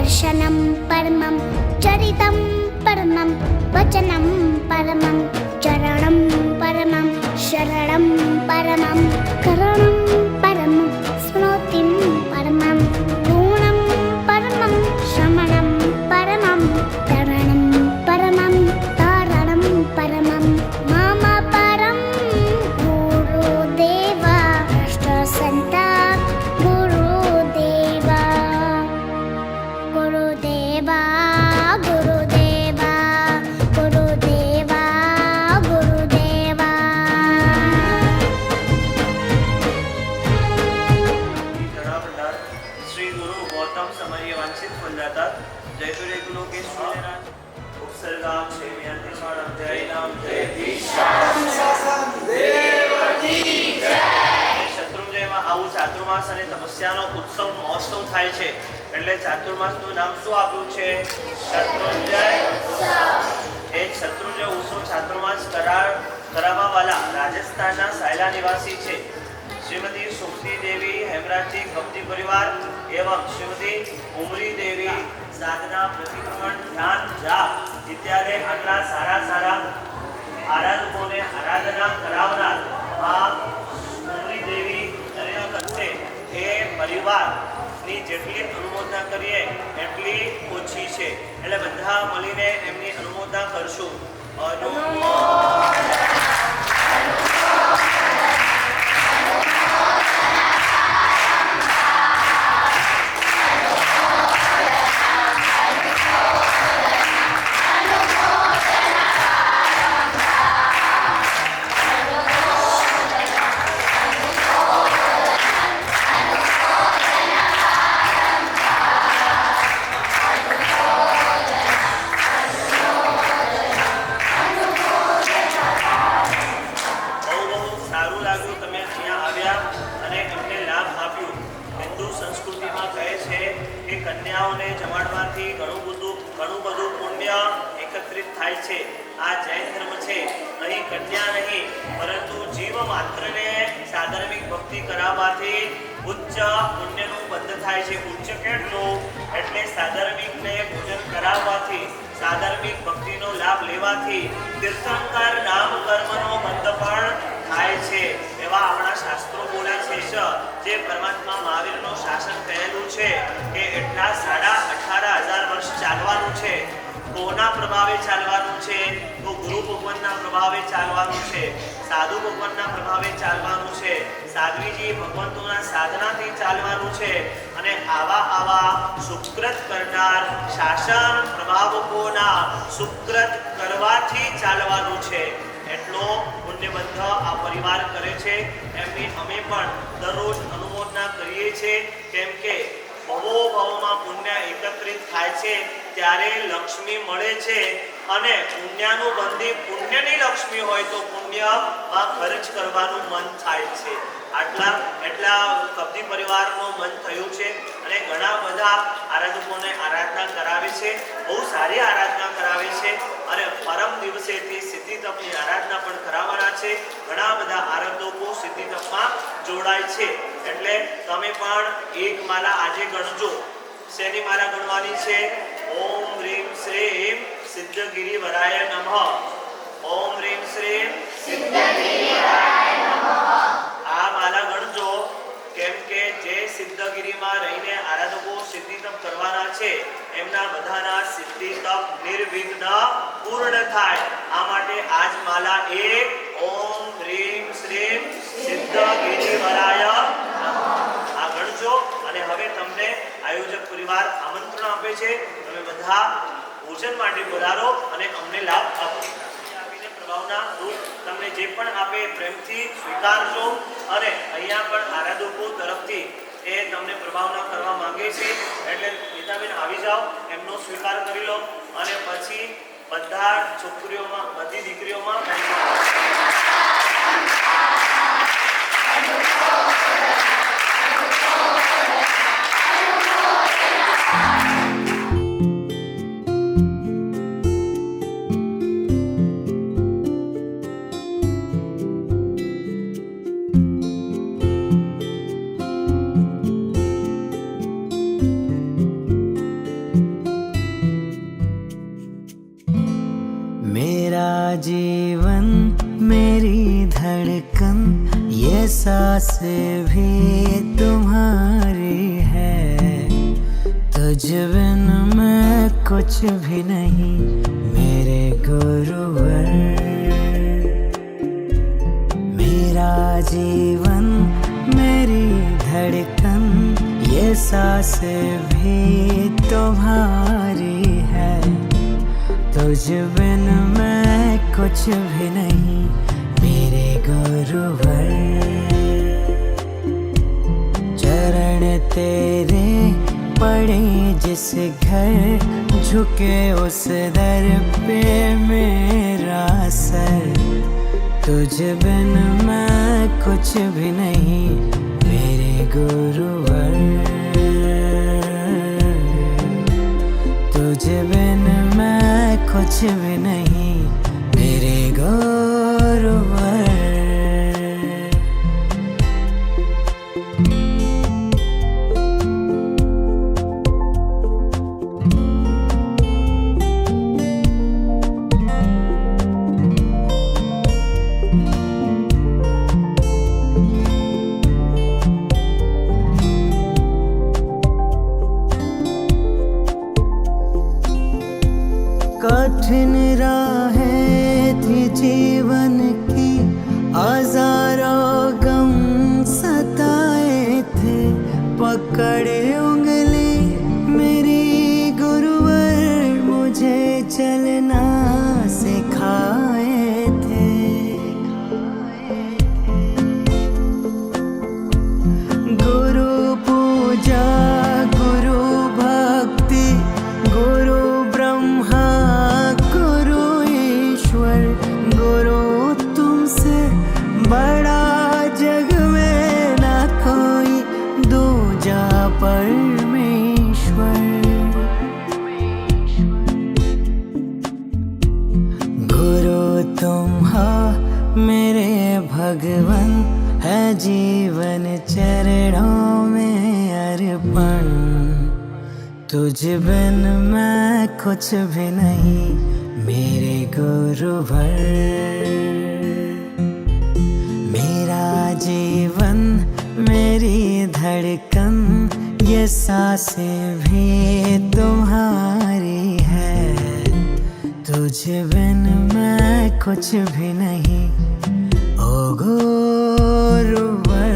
दर्शनं परमं चरितं परमं वचनं परमं चरणं परमं शरणं परमं करणं परमं स्मृतिं परमं गुणं परमं श्रवणं परमं तरणं परमं तारणं परमं मम परं गुरुदेवा राष्ट्रसन्ता गुरुदेवा गुरुदेवा गुरुदेवा गुरुदेवा गुरुदेवा श्री गुरु गौतम समर्य वांछित फलदाता जयपुरे गुरु के सूर्यनाथ उपसर्गाम क्षेम्यंतिमाणं जय नाम जय શત્રુંજયમાં આવું ચાતુર્માસ અને તપસ્યાનો ઉત્સવ મહોત્સવ થાય છે એટલે ચાતુર્માસનું નામ શું આપ્યું છે શત્રુંજય એક શત્રુંજય ઉત્સવ ચાતુર્માસ કરાવવાવાળા રાજસ્થાનના સાયલા નિવાસી છે श्रीमती सुमती देवी हेमराज जी भक्ति परिवार एवं श्रीमती उमरी देवी साधना प्रतिक्रमण ध्यान जाप इत्यादि आटला सारा सारा आराधकोने आराधना करावनार आ उमरी देवी करते ए परिवार ની જેટલી અનુમોદના કરીએ એટલી ઓછી છે એટલે બધા મળીને એમની અનુમોદના કરશું કન્યાઓને જમાડવાથી ઘણું બધું પુણ્ય એકત્રિત થાય છે આ જૈન ધર્મ છે અહીં કન્યા નહીં પરંતુ જીવ માત્રને સાધર્મિક ભક્તિ કરાવવાથી ઉચ્ચ પુણ્યનું બંધ થાય છે ઉચ્ચ કેટલું એટલે સાધર્મિકને ભોજન કરાવવાથી સાધર્મિક ભક્તિનો લાભ લેવાથી તીર્થંકર નામ કર્મનો બંધ પણ થાય છે એવા આપણા શાસ્ત્રો બોલ્યા છે જે પરમાત્મા મહાવીરનો શાસન કહેલું છે કે એટલા 18,500 વર્ષ ચાલવાનું છે કોના પ્રભાવે ચાલવાનું છે તો ગુરુ ભગવાનના પ્રભાવે ચાલવાનું છે સાધુ ભગવાનના પ્રભાવે ચાલવાનું છે સાધ્વીજી ભગવંતોના સાધનાથી ચાલવાનું છે અને આવા સુકૃત કરનાર શાસન પ્રભાવકોના સુકૃત કરવાથી ચાલવાનું છે એટલો પુણ્યબંધ આ પરિવાર કરે છે એમની અમે પણ દરરોજ અનુમોદના કરીએ છીએ કેમ કે ભવોભવમાં પુણ્ય એકત્રિત થાય છે ત્યારે લક્ષ્મી મળે છે અને પુણ્યનું બંધી પુણ્યની લક્ષ્મી હોય તો પુણ્યમાં ખર્ચ કરવાનું મન થાય છે એટલા કબજી પરિવારનું મન થયું છે અને ઘણા બધા આરાધકોને આરાધના કરાવે છે બહુ સારી આરાધના કરાવે છે અને પરમ દિવસેથી સિદ્ધિ તપની આરાધના પણ કરાવવાના છે ઘણા બધા આરાધકો સિદ્ધિ તપમાં જોડાય છે એટલે તમે પણ એક માલા આજે ગણજો શેની માલા ગણવાની છે ઓમ રીમ શ્રીમ સિદ્ધગિરી વરાય નમઃ ઓમ રીમ શ્રીમ સિદ્ધગિરી વરાય નમઃ આ માલા ગણજો કેમ કે જે સિદ્ધગિરીમાં રહીને આરાધકો સિદ્ધિ તપ કરવાના છે એમના બધાના સિદ્ધિ તપ નિર્વિઘ્ન પૂર્ણ થાય આ માટે આજ માલા એક ઓમ રીમ શ્રીમ સિદ્ધગિરી વરાય આ ગણજો અને હવે તમને આયોજક પરિવાર આમંત્રણ આપે છે તમે બધા ભોજન માટે બોલાવો અને અમને લાભ આપો આપીને પ્રભાવના રૂપ તમને જે પણ આપે પ્રેમથી સ્વીકારજો અને અહીંયા પણ આરાધકો તરફથી એ તમને પ્રભાવના કરવા માંગે છે એટલે નીતાબેન આવી જાઓ એમનો સ્વીકાર કરી લો અને પછી બધા છોકરીઓમાં બધી દીકરીઓમાં जीवन मेरी धड़कन ये सांस भी तुम्हारी है। तुझ बिन मैं कुछ भी नहीं मेरे गुरुवर। मेरा जीवन मेरी धड़कन ये सांस भी तुम्हारी है। तुझ बिन मैं कुछ भी नहीं मेरे गुरुवर। चरण तेरे पड़े जिस घर झुके उस दर पे मेरा सर। तुझ बिन मैं कुछ भी नहीं मेरे गुरुवर। तुझ बिन मैं कुछ भी नहीं मेरे गुरुवर। कठिन राहें थी जीवन की, हजारों गम सताए थे। पकड़े उंगली मेरी गुरुवर मुझे चलना सिखाए थे। गुरु पूजा गुरु भक्ति गुरु ब्रह्मा गुरु तुमसे बड़ा जग में ना कोई दूजा परमेश्वर। गुरु तुम हो मेरे भगवन है जीवन चरणों में अर्पण। तुझ बिन मैं कुछ भी नहीं मेरे गुरुवर। मेरा जीवन मेरी धड़कन ये सांसें भी तुम्हारी है। तुझ बिन मैं कुछ भी नहीं ओ गुरुवर।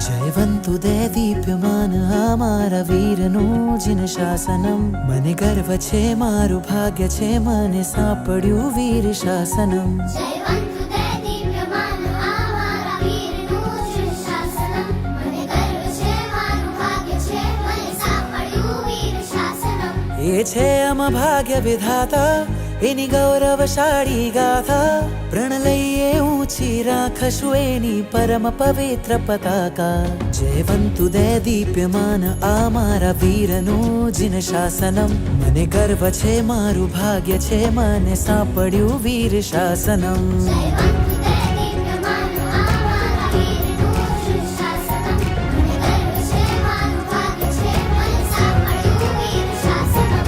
જયવંતુ દે દીપ્યમાન અમારા વીરનું જીન શાસનમ। મને ગર્વ છે મારું ભાગ્ય છે મને સાંપડ્યું વીર શાસનમ। જયવંતુ દે દીપ્યમાન અમારા વીરનું જીન શાસનમ। મને ગર્વ છે મારું ભાગ્ય છે મને સાંપડ્યું વીર શાસનમ। એ છે આમાં ભાગ્ય વિધાતા એની ગૌરવશાળી ગાથા। પ્રણ લઈએ ઊંચી રાખશું એની પરમ પવિત્ર પતાકા। જયવંતુ દે દીપ્યમાન આ મારા વીરનું જીન શાસનમ। મને ગર્વ છે મારું ભાગ્ય છે મને સાંપડ્યું વીર શાસનમ। જયવંતુ દે દીપ્યમાન અમારા વીરનું જીન શાસનમ। મને ગર્વ છે મારું ભાગ્ય છે મને સાંપડ્યું વીર શાસનમ।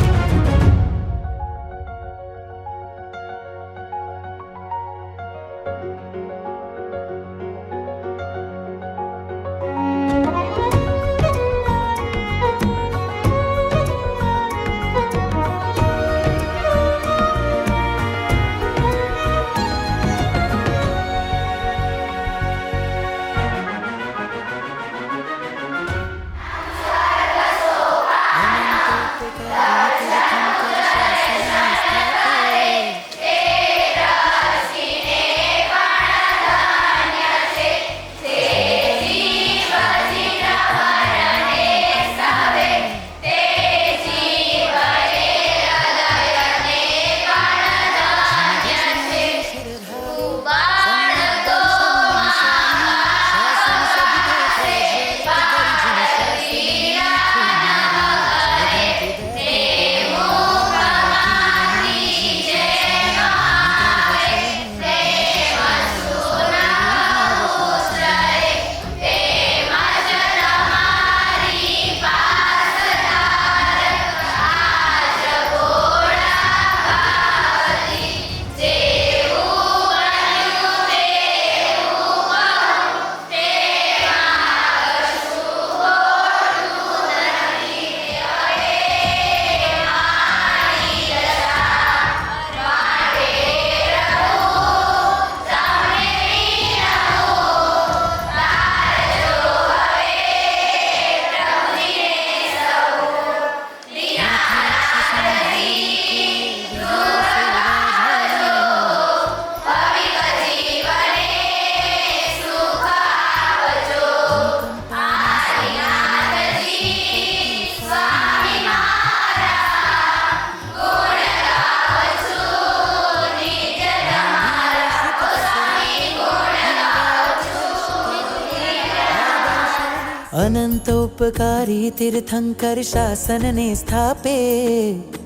અનંત ઉપકારી તીર્થંકર શાસનને સ્થાપે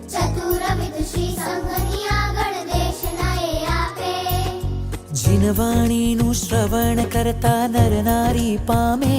ચતુર વિદુષી સંઘની આગળ દેશના એ આપે જીનવાણીનું શ્રવણ કરતા નર નારી પામે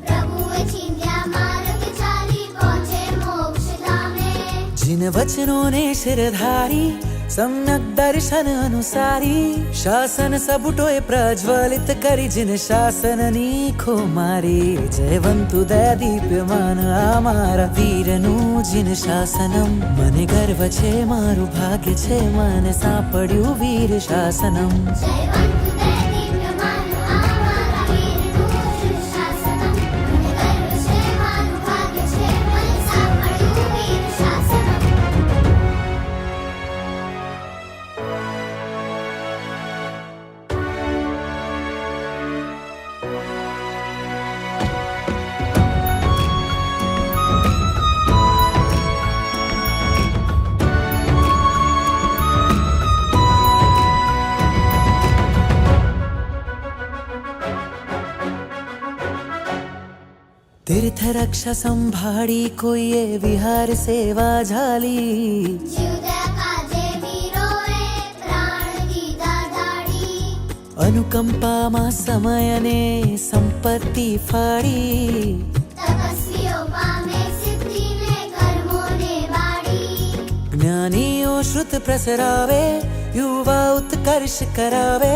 પ્રભુએ ચીંધ્યા માર્ગ ચાલી પહોંચે મોક્ષ ધામે જીન વચનોને શિરધારી સમ્યક દર્શન અનુસારી શાસન સબુટોએ પ્રજ્વલિત કરી જીન શાસનની ખુમારી જયવંતુ દયા દીપ્યમાન આ મારા વીરનું જીન શાસનમ મને ગર્વ છે મારું ભાગ્ય છે મને સાંપડ્યું વીર શાસનમ જયવંતુ દૈદીપ્યમાન આ મારા વીરનું શિરશાસનમ મને ગર્વ છે મારું ભાગ્ય છે મને સાંપડ્યું વીર શાસનમ તીર્થ રક્ષા સંભાળી કોઈએ વિહાર સેવા ઝાલી જીવદયા કાજે વીરોએ પ્રાણ દીધા ધાડી અનુકંપામાં સમયને સંપત્તિ ફાળી તપસ્વીઓ પામે સિદ્ધિને કર્મોને વાળી જ્ઞાનીઓ શ્રુત પ્રસરાવે યુવા ઉત્કર્ષ કરાવે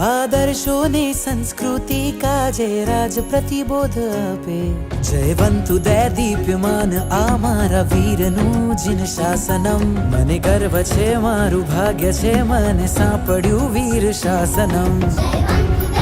આદર્શોની સંસ્કૃતિ કાજે રાજ પ્રતિબોધ આપે જયવંતુ દયા દીપ્યમાન આ મારા વીરનું જીન શાસનમ મને ગર્વ છે મારું ભાગ્ય છે મને સાંપડ્યું વીર શાસનમ જયવંતુ